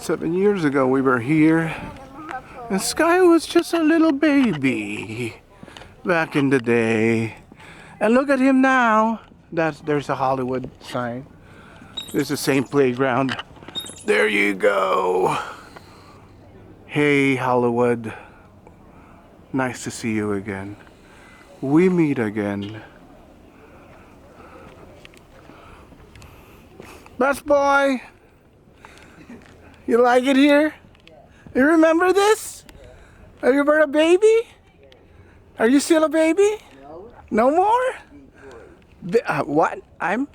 7 years ago we were here, and Sky was just a little baby back in the day. And look at him now. There's a Hollywood sign. It's the same playground. There you go. Hey Hollywood. Nice to see you again. We meet again. Best boy. You like it here? You remember this? Are you a baby? Are you still a baby? No more? What? I'm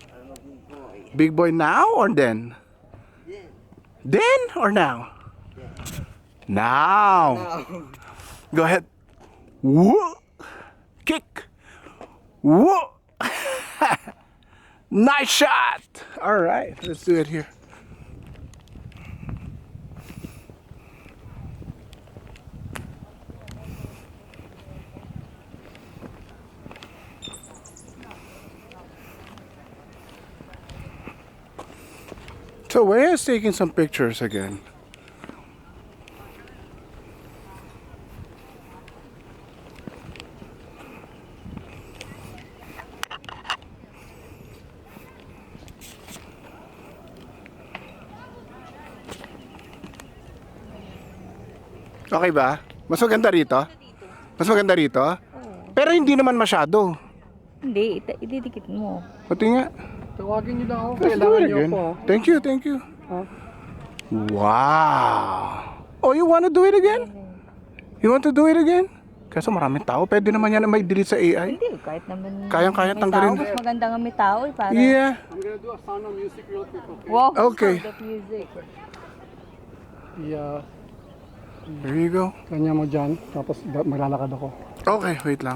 big boy now or then? Then or now? Now. Go ahead. Whoa. Kick. Whoa. Nice shot. All right, let's do it here. So Wea is taking some pictures again. Okay ba? Mas maganda rito? Mas maganda rito? Pero hindi naman masyado. Hindi, ididikit mo. Pati nga. Tawagin niyo lang ako. Let's do Kailangan it niyo again. ako. Thank you, thank you. Wow. Oh, you want to do it again? You want to do it again? Kaso maraming tao. Pwede naman yan na may delete sa AI. Hindi, kahit naman Kayang-kaya may tanggalin. tao, mas maganda nga may tao eh, para. Yeah. I'm gonna do a sound of music real quick, okay? Wow, Okay. sound of music. Yeah, There you go. kanya mo dyan, tapos maglalakad ako. Okay, wait lang.